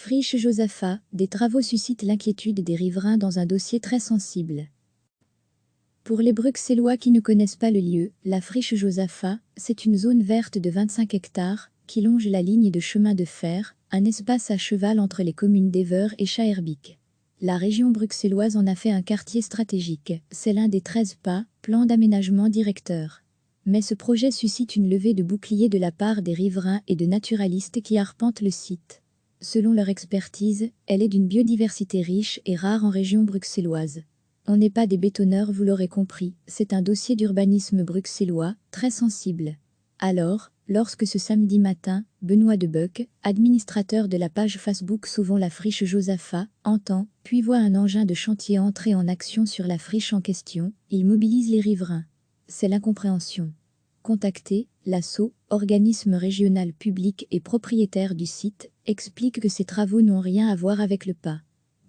Friche Josaphat, des travaux suscitent l'inquiétude des riverains dans un dossier très sensible. Pour les Bruxellois qui ne connaissent pas le lieu, la friche Josaphat, c'est une zone verte de 25 hectares qui longe la ligne de chemin de fer, un espace à cheval entre les communes d'Ever et Schaerbeek. La région bruxelloise en a fait un quartier stratégique, c'est l'un des 13 plans d'aménagement directeur. Mais ce projet suscite une levée de boucliers de la part des riverains et de naturalistes qui arpentent le site. Selon leur expertise, elle est d'une biodiversité riche et rare en région bruxelloise. On n'est pas des bétonneurs, vous l'aurez compris, c'est un dossier d'urbanisme bruxellois, très sensible. Alors, lorsque ce samedi matin, Benoît Debuck, administrateur de la page Facebook Sauvons la friche Josaphat, entend, puis voit un engin de chantier entrer en action sur la friche en question, il mobilise les riverains. C'est l'incompréhension. Contacté, l'ASSO, organisme régional public et propriétaire du site, explique que ces travaux n'ont rien à voir avec le PA.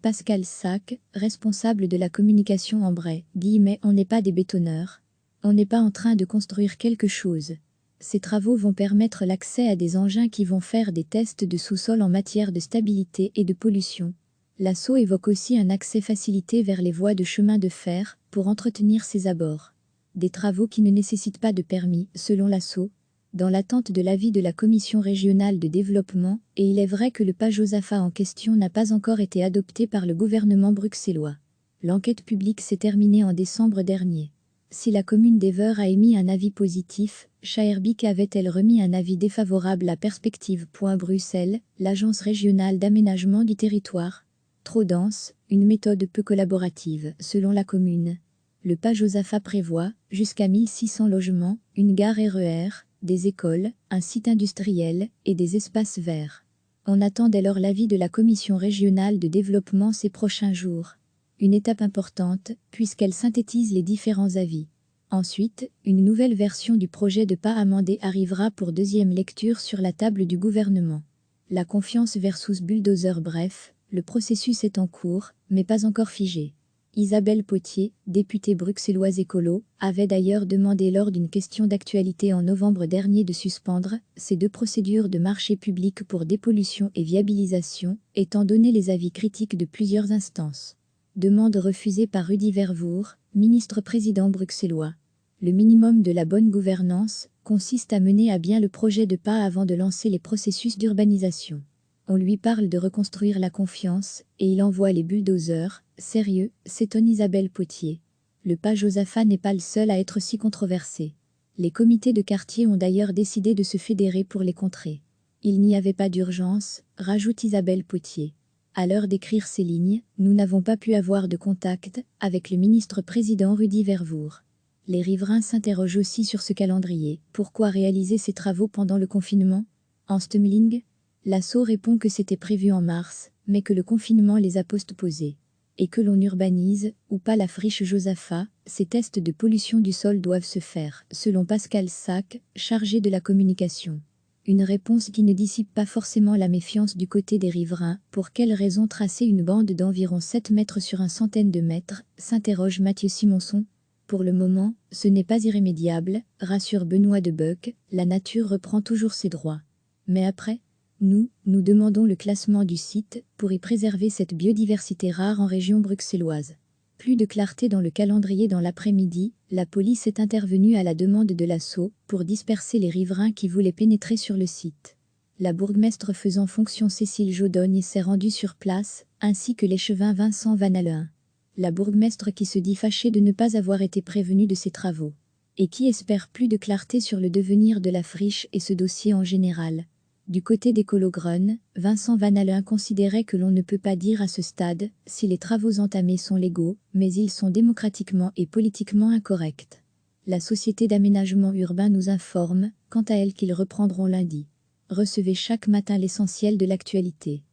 Pascal Sac, responsable de la communication en Bray, « On n'est pas des bétonneurs. On n'est pas en train de construire quelque chose. Ces travaux vont permettre l'accès à des engins qui vont faire des tests de sous-sol en matière de stabilité et de pollution. » L'ASSO évoque aussi un accès facilité vers les voies de chemin de fer pour entretenir ses abords. Des travaux qui ne nécessitent pas de permis, selon l'ASSO, dans l'attente de l'avis de la Commission régionale de développement, et il est vrai que le PA Josaphat en question n'a pas encore été adopté par le gouvernement bruxellois. L'enquête publique s'est terminée en décembre dernier. Si la commune d'Ever a émis un avis positif, Schaerbeek avait-elle remis un avis défavorable à Perspective.Bruxelles, l'agence régionale d'aménagement du territoire. Trop dense, une méthode peu collaborative, selon la commune. Le PA Josaphat prévoit, jusqu'à 1600 logements, une gare RER, des écoles, un site industriel et des espaces verts. On attend dès lors l'avis de la Commission régionale de développement ces prochains jours. Une étape importante, puisqu'elle synthétise les différents avis. Ensuite, une nouvelle version du projet de PA amendé arrivera pour deuxième lecture sur la table du gouvernement. La confiance versus bulldozer, bref, le processus est en cours, mais pas encore figé. Isabelle Potier, députée bruxelloise écolo, avait d'ailleurs demandé lors d'une question d'actualité en novembre dernier de suspendre ces deux procédures de marché public pour dépollution et viabilisation, étant donné les avis critiques de plusieurs instances. Demande refusée par Rudy Vervoer, ministre-président bruxellois. Le minimum de la bonne gouvernance consiste à mener à bien le projet de PA avant de lancer les processus d'urbanisation. On lui parle de reconstruire la confiance, et il envoie les bulldozers. Sérieux, s'étonne Isabelle Potier. Le PA Josaphat n'est pas le seul à être si controversé. Les comités de quartier ont d'ailleurs décidé de se fédérer pour les contrer. Il n'y avait pas d'urgence, rajoute Isabelle Potier. À l'heure d'écrire ces lignes, nous n'avons pas pu avoir de contact avec le ministre-président Rudy Vervoer. Les riverains s'interrogent aussi sur ce calendrier. Pourquoi réaliser ces travaux pendant le confinement? En Stemling, l'ASSO répond que c'était prévu en mars, mais que le confinement les a postposés. Et que l'on urbanise, ou pas la friche Josaphat, ces tests de pollution du sol doivent se faire, selon Pascal Sac, chargé de la communication. Une réponse qui ne dissipe pas forcément la méfiance du côté des riverains. Pour quelle raison tracer une bande d'environ 7 mètres sur une centaine de mètres, s'interroge Mathieu Simonson. Pour le moment, ce n'est pas irrémédiable, rassure Benoît Debuck, la nature reprend toujours ses droits. Mais après, nous demandons le classement du site pour y préserver cette biodiversité rare en région bruxelloise. Plus de clarté dans le calendrier. Dans l'après-midi, la police est intervenue à la demande de l'ASSO pour disperser les riverains qui voulaient pénétrer sur le site. La bourgmestre faisant fonction Cécile Jodogne s'est rendue sur place, ainsi que l'échevin Vincent Van Allen. La bourgmestre qui se dit fâchée de ne pas avoir été prévenue de ces travaux. Et qui espère plus de clarté sur le devenir de la friche et ce dossier en général. Du côté d'Ecolo-Grun, Vincent Van Allen considérait que l'on ne peut pas dire à ce stade si les travaux entamés sont légaux, mais ils sont démocratiquement et politiquement incorrects. La société d'aménagement urbain nous informe, quant à elle, qu'ils reprendront lundi. Recevez chaque matin l'essentiel de l'actualité.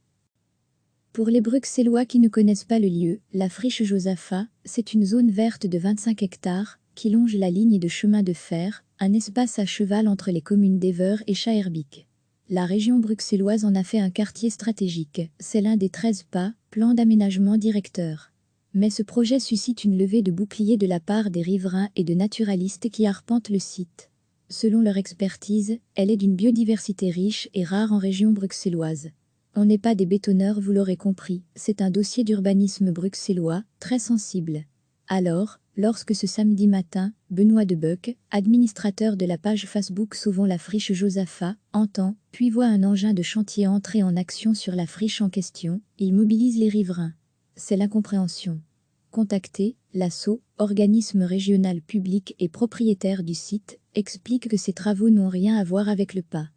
Pour les Bruxellois qui ne connaissent pas le lieu, la friche Josaphat, c'est une zone verte de 25 hectares qui longe la ligne de chemin de fer, un espace à cheval entre les communes d'Ever et Schaerbeek. La région bruxelloise en a fait un quartier stratégique, c'est l'un des 13 plans d'aménagement directeur. Mais ce projet suscite une levée de boucliers de la part des riverains et de naturalistes qui arpentent le site. Selon leur expertise, elle est d'une biodiversité riche et rare en région bruxelloise. On n'est pas des bétonneurs, vous l'aurez compris, c'est un dossier d'urbanisme bruxellois, très sensible. Alors, lorsque ce samedi matin, Benoît Debuck, administrateur de la page Facebook Sauvons la friche Josaphat, entend, puis voit un engin de chantier entrer en action sur la friche en question, il mobilise les riverains. C'est l'incompréhension. Contacté, l'ASSO, organisme régional public et propriétaire du site, explique que ces travaux n'ont rien à voir avec le pas.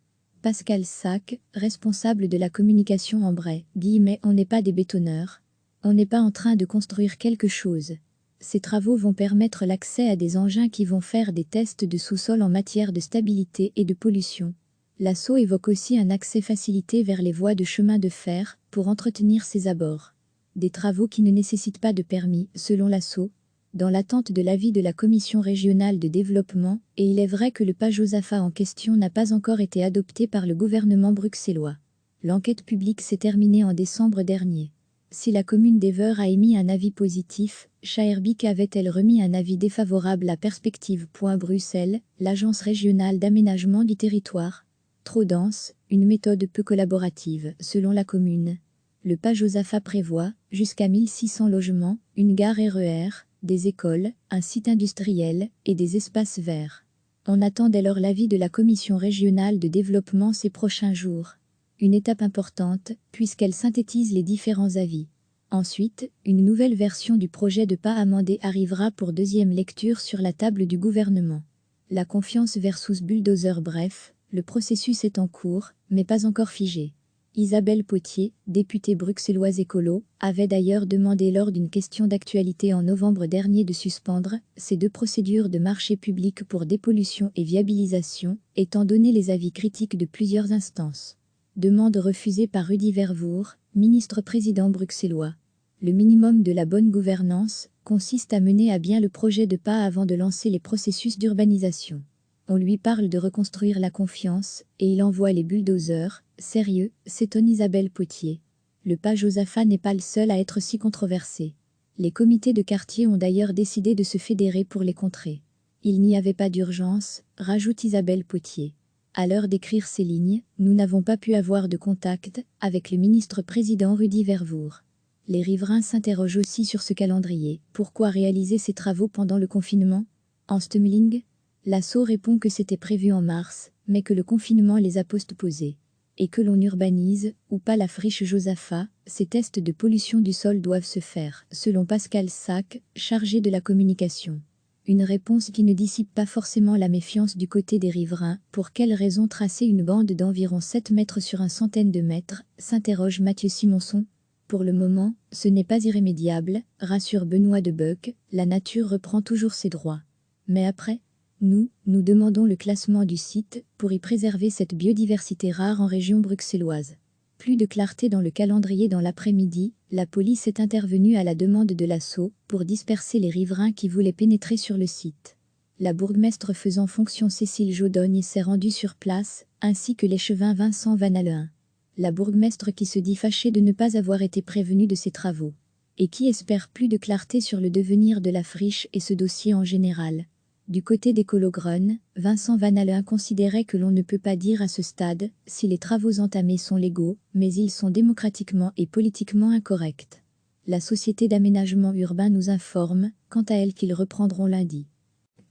Pascal Sac, responsable de la communication en Bray, dit « Mais on n'est pas des bétonneurs. On n'est pas en train de construire quelque chose. Ces travaux vont permettre l'accès à des engins qui vont faire des tests de sous-sol en matière de stabilité et de pollution. » L'ASSO évoque aussi un accès facilité vers les voies de chemin de fer pour entretenir ses abords. Des travaux qui ne nécessitent pas de permis, selon l'ASSO, dans l'attente de l'avis de la Commission régionale de développement, et il est vrai que le pas Josaphat en question n'a pas encore été adopté par le gouvernement bruxellois. L'enquête publique s'est terminée en décembre dernier. Si la commune d'Ever a émis un avis positif, Schaerbeek avait-elle remis un avis défavorable à Perspective.Bruxelles, l'agence régionale d'aménagement du territoire. Trop dense, une méthode peu collaborative, selon la commune. Le pas Josaphat prévoit, jusqu'à 1600 logements, une gare RER, des écoles, un site industriel et des espaces verts. On attend dès lors l'avis de la Commission régionale de développement ces prochains jours. Une étape importante, puisqu'elle synthétise les différents avis. Ensuite, une nouvelle version du projet de pas amendé arrivera pour deuxième lecture sur la table du gouvernement. La confiance versus bulldozer, bref, le processus est en cours, mais pas encore figé. Isabelle Potier, députée bruxelloise écolo, avait d'ailleurs demandé lors d'une question d'actualité en novembre dernier de suspendre ces deux procédures de marché public pour dépollution et viabilisation, étant donné les avis critiques de plusieurs instances. Demande refusée par Rudy Vervoer, ministre-président bruxellois. Le minimum de la bonne gouvernance consiste à mener à bien le projet de pas avant de lancer les processus d'urbanisation. On lui parle de reconstruire la confiance, et il envoie les bulldozers. Sérieux, s'étonne Isabelle Potier. Le pas Josaphat n'est pas le seul à être si controversé. Les comités de quartier ont d'ailleurs décidé de se fédérer pour les contrer. Il n'y avait pas d'urgence, rajoute Isabelle Potier. À l'heure d'écrire ces lignes, nous n'avons pas pu avoir de contact avec le ministre-président Rudy Vervoer. Les riverains s'interrogent aussi sur ce calendrier. Pourquoi réaliser ces travaux pendant le confinement? En Stumling, l'ASSO répond que c'était prévu en mars, mais que le confinement les a postposés. Et que l'on urbanise, ou pas la friche Josaphat, ces tests de pollution du sol doivent se faire, selon Pascal Sac, chargé de la communication. Une réponse qui ne dissipe pas forcément la méfiance du côté des riverains. Pour quelle raison tracer une bande d'environ 7 mètres sur une centaine de mètres, s'interroge Mathieu Simonson. Pour le moment, ce n'est pas irrémédiable, rassure Benoît Debuck, la nature reprend toujours ses droits. Mais après, nous demandons le classement du site pour y préserver cette biodiversité rare en région bruxelloise. Plus de clarté dans le calendrier. Dans l'après-midi, la police est intervenue à la demande de l'ASSO pour disperser les riverains qui voulaient pénétrer sur le site. La bourgmestre faisant fonction Cécile Jaudogne s'est rendue sur place, ainsi que l'échevin Vincent Van Allein. La bourgmestre qui se dit fâchée de ne pas avoir été prévenue de ces travaux. Et qui espère plus de clarté sur le devenir de la friche et ce dossier en général. Du côté des Cologrones, Vincent Van Allein considérait que l'on ne peut pas dire à ce stade si les travaux entamés sont légaux, mais ils sont démocratiquement et politiquement incorrects. La société d'aménagement urbain nous informe, quant à elle, qu'ils reprendront lundi.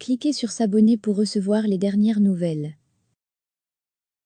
Cliquez sur s'abonner pour recevoir les dernières nouvelles.